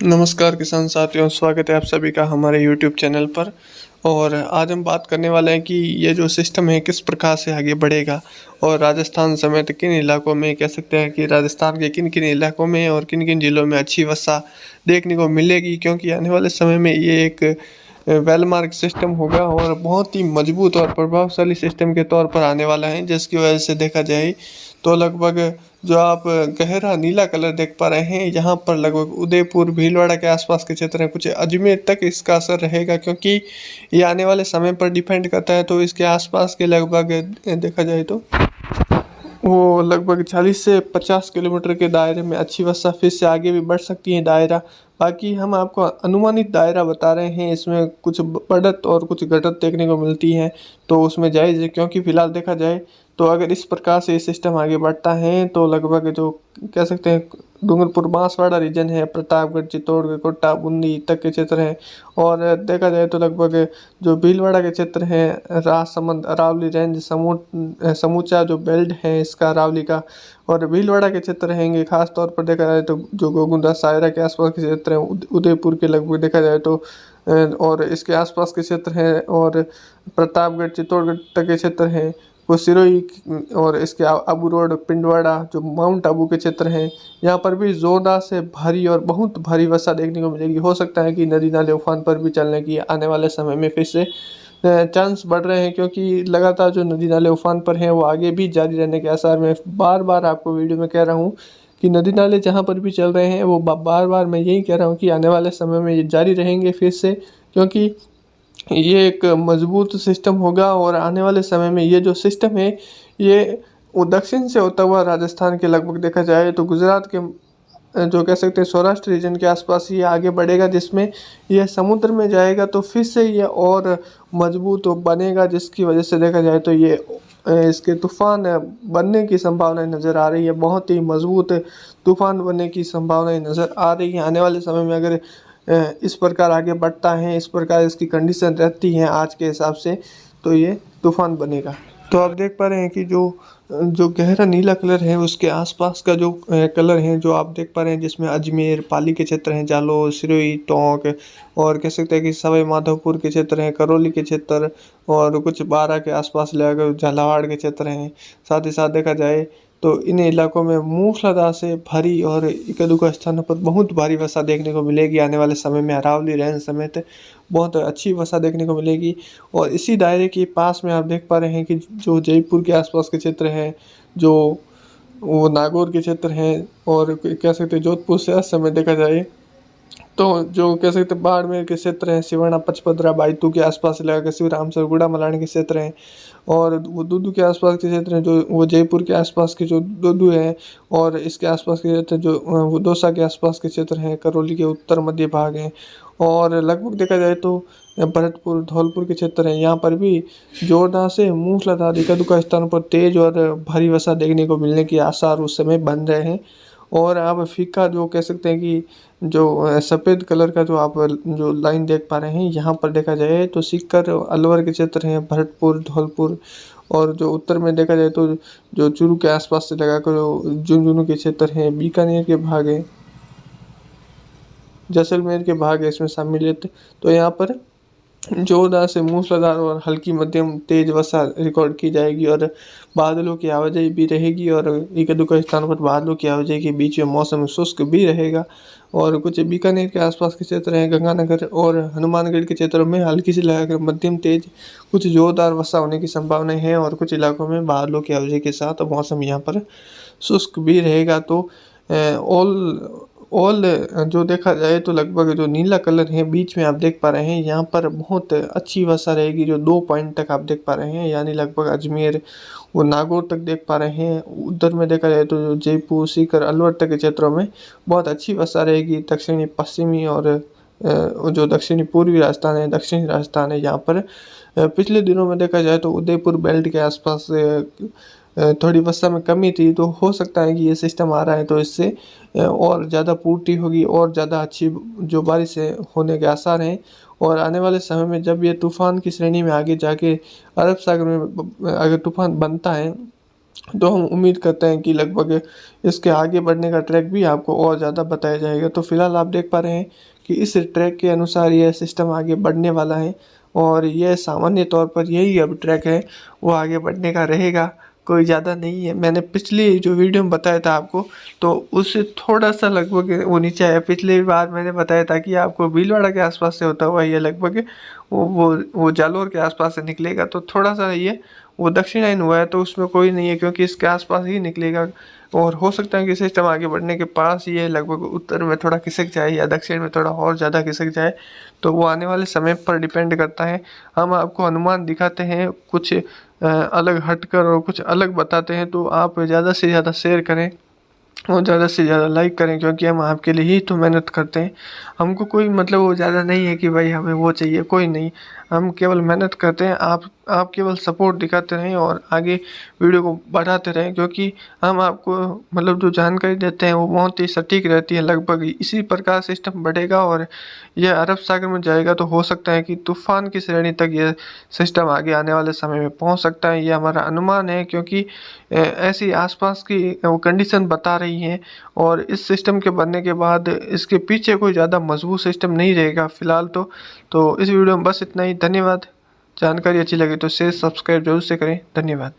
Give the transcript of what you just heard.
नमस्कार किसान साथियों, स्वागत है आप सभी का हमारे YouTube चैनल पर। और आज हम बात करने वाले हैं कि ये जो सिस्टम है किस प्रकार से आगे बढ़ेगा और राजस्थान समेत किन इलाकों में कह सकते हैं कि राजस्थान के किन किन इलाकों में और किन किन ज़िलों में अच्छी वर्षा देखने को मिलेगी, क्योंकि आने वाले समय में ये एक वेल मार्क सिस्टम होगा और बहुत ही मजबूत और प्रभावशाली सिस्टम के तौर पर आने वाला है, जिसकी वजह से देखा जाए तो लगभग जो आप गहरा नीला कलर देख पा रहे हैं यहाँ पर लगभग उदयपुर भीलवाड़ा के आसपास के क्षेत्र हैं, कुछ अजमेर तक इसका असर रहेगा, क्योंकि ये आने वाले समय पर डिपेंड करता है। तो इसके आसपास के लगभग देखा जाए तो वो लगभग 40 से 50 किलोमीटर के दायरे में अच्छी वर्षा फिर से आगे भी बढ़ सकती है दायरा। बाकी हम आपको अनुमानित दायरा बता रहे हैं, इसमें कुछ बढ़त और कुछ घटत देखने को मिलती है, तो उसमें जायज़ है। क्योंकि फिलहाल देखा जाए तो अगर इस प्रकार से ये सिस्टम आगे बढ़ता है तो लगभग जो कह सकते हैं डूंगरपुर बांसवाड़ा रीजन है, प्रतापगढ़, चित्तौड़गढ़, कोटा, बूंदी तक के क्षेत्र हैं। और देखा जाए तो लगभग जो भीलवाड़ा के क्षेत्र हैं, राजसमंद, अरावली रेंज, समूचा जो बेल्ट है इसका अरावली का, और भीलवाड़ा के क्षेत्र रहेंगे। खास तौर पर देखा जाए तो जो गोगुंदा सायरा के आसपास के क्षेत्र हैं, उदयपुर के लगभग देखा जाए तो और इसके आसपास के क्षेत्र हैं, और प्रतापगढ़, चित्तौड़गढ़ तक के क्षेत्र हैं, वो सिरोही और इसके आबू रोड, पिंडवाड़ा जो माउंट आबू के क्षेत्र हैं, यहाँ पर भी जोरदार से भारी और बहुत भारी वर्षा देखने को मिलेगी। हो सकता है कि नदी नाले उफान पर भी चलने की आने वाले समय में फिर से चांस बढ़ रहे हैं, क्योंकि लगातार जो नदी नाले उफान पर हैं वो आगे भी जारी रहने के आसार में। बार बार आपको वीडियो में कह रहा हूँ कि नदी नाले जहाँ पर भी चल रहे हैं वो बार बार मैं यही कह रहा हूँ कि आने वाले समय में ये जारी रहेंगे फिर से, क्योंकि ये एक मजबूत सिस्टम होगा। और आने वाले समय में ये जो सिस्टम है ये वो दक्षिण से होता हुआ राजस्थान के लगभग देखा जाए तो गुजरात के जो कह सकते हैं सौराष्ट्र रीजन के आसपास ये आगे बढ़ेगा, जिसमें यह समुद्र में जाएगा तो फिर से ये और मजबूत बनेगा, जिसकी वजह से देखा जाए तो ये इसके तूफान बनने की संभावनाएं नज़र आ रही है। बहुत ही मजबूत तूफान बनने की संभावनाएं नज़र आ रही है आने वाले समय में। अगर इस प्रकार आगे बढ़ता है, इस प्रकार इसकी कंडीशन रहती है आज के हिसाब से, तो ये तूफान बनेगा। तो आप देख पा रहे हैं कि जो जो गहरा नीला कलर है उसके आसपास का जो कलर है जो आप देख पा रहे हैं, जिसमें अजमेर, पाली के क्षेत्र हैं, जालोर, सिरोही, टोंक, और कह सकते हैं कि सवाई माधोपुर के क्षेत्र हैं, करौली के क्षेत्र, और कुछ बारा के आसपास लगभग झालावाड़ के क्षेत्र हैं। साथ ही साथ देखा जाए तो इन इलाकों में मूसलाधार से भारी और एक-दुका स्थानों पर बहुत भारी वर्षा देखने को मिलेगी आने वाले समय में। अरावली रेंज समेत बहुत अच्छी वर्षा देखने को मिलेगी। और इसी दायरे के पास में आप देख पा रहे हैं कि जो जयपुर के आसपास के क्षेत्र हैं, जो वो नागौर के क्षेत्र हैं, और कह सकते हैं जोधपुर से अस्त समय देखा जाए तो जो कह सकते हैं बाड़मेर के क्षेत्र हैं, सिवाना, पचपदरा, बायतू के आसपास इलाका, शिवराम सरगुड़ा, मलाना के क्षेत्र हैं, और वो दूदू के आसपास के क्षेत्र हैं, जो वो जयपुर के आसपास के जो दूदू है, और इसके आसपास के क्षेत्र जो वो दौसा के आसपास के क्षेत्र हैं, करौली के उत्तर मध्य भाग हैं, और लगभग देखा जाए तो भरतपुर, धौलपुर के क्षेत्र हैं। यहाँ पर भी जोरदार से मूसलाधार एक-दुका स्थानों पर तेज और भारी वर्षा देखने को मिलने के आसार उस समय बन रहे हैं। और आप फीका जो कह सकते हैं कि जो सफ़ेद कलर का जो आप जो लाइन देख पा रहे हैं, यहाँ पर देखा जाए तो सीकर, अलवर के क्षेत्र हैं, भरतपुर, धौलपुर, और जो उत्तर में देखा जाए तो जो चूरू के आसपास से लगाकर जो झुंझुनू के क्षेत्र हैं, बीकानेर के भाग हैं, जैसलमेर के भाग है इसमें सम्मिलित। तो यहाँ पर जोरदार से मूसलाधार और हल्की मध्यम तेज वर्षा रिकॉर्ड की जाएगी, और बादलों की आवाजाही भी रहेगी, और एक दुका स्थानों पर बादलों की आवाजाही के बीच में मौसम शुष्क भी रहेगा। और कुछ बीकानेर के आसपास के क्षेत्र हैं, गंगानगर और हनुमानगढ़ के क्षेत्रों में हल्की से लगाकर मध्यम तेज कुछ जोरदार वर्षा होने की संभावनाएं हैं, और कुछ इलाकों में बादलों की आवाजाही के साथ मौसम यहाँ पर शुष्क भी रहेगा। तो ऑल ऑल जो देखा जाए तो लगभग जो नीला कलर है बीच में आप देख पा रहे हैं, यहाँ पर बहुत अच्छी वर्षा रहेगी। जो 2 पॉइंट तक आप देख पा रहे हैं, यानी लगभग अजमेर वो नागौर तक देख पा रहे हैं। उधर में देखा जाए तो जो जयपुर, सीकर, अलवर तक के क्षेत्रों में बहुत अच्छी वर्षा रहेगी। दक्षिणी पश्चिमी और जो दक्षिणी पूर्वी राजस्थान है, दक्षिणी राजस्थान है, यहाँ पर पिछले दिनों में देखा जाए तो उदयपुर बेल्ट के आसपास थोड़ी वर्षा में कमी थी। तो हो सकता है कि ये सिस्टम आ रहा है तो इससे और ज़्यादा पूर्ति होगी और ज़्यादा अच्छी जो बारिश होने के आसार हैं। और आने वाले समय में जब ये तूफ़ान की श्रेणी में आगे जाके अरब सागर में अगर तूफ़ान बनता है तो हम उम्मीद करते हैं कि लगभग इसके आगे बढ़ने का ट्रैक भी आपको और ज़्यादा बताया जाएगा। तो फिलहाल आप देख पा रहे हैं कि इस ट्रैक के अनुसार यह सिस्टम आगे बढ़ने वाला है और यह सामान्य तौर पर यही अब ट्रैक है वो आगे बढ़ने का रहेगा, कोई ज़्यादा नहीं है। मैंने पिछली जो वीडियो में बताया था आपको, तो उससे थोड़ा सा लगभग वो नीचे आया। पिछली बार मैंने बताया था कि आपको भीलवाड़ा के आसपास से होता हुआ ये लगभग वो जालौर के आसपास से निकलेगा। तो थोड़ा सा ये वो दक्षिणायन हुआ है, तो उसमें कोई नहीं है क्योंकि इसके आसपास ही निकलेगा। और हो सकता है कि सिस्टम आगे बढ़ने के पास ये लगभग उत्तर में थोड़ा खिसक जाए या दक्षिण में थोड़ा और ज़्यादा खिसक जाए, तो वो आने वाले समय पर डिपेंड करता है। हम आपको अनुमान दिखाते हैं कुछ अलग हटकर और कुछ अलग बताते हैं, तो आप ज़्यादा से ज़्यादा शेयर करें और ज़्यादा से ज़्यादा लाइक करें, क्योंकि हम आपके लिए ही तो मेहनत करते हैं। हमको कोई मतलब वो ज़्यादा नहीं है कि भाई हमें वो चाहिए, कोई नहीं। हम केवल मेहनत करते हैं, आप केवल सपोर्ट दिखाते रहें और आगे वीडियो को बढ़ाते रहें, क्योंकि हम आपको मतलब जो जानकारी देते हैं वो बहुत ही सटीक रहती है। लगभग इसी प्रकार सिस्टम बढ़ेगा और यह अरब सागर में जाएगा, तो हो सकता है कि तूफान की श्रेणी तक यह सिस्टम आगे आने वाले समय में पहुंच सकता है। ये हमारा अनुमान है, क्योंकि ऐसी आसपास की वो कंडीशन बता रही हैं। और इस सिस्टम के बनने के बाद इसके पीछे कोई ज़्यादा मजबूत सिस्टम नहीं रहेगा फिलहाल तो इस वीडियो में बस इतना ही। धन्यवाद। जानकारी अच्छी लगी तो शेयर सब्सक्राइब जरूर से करें। धन्यवाद।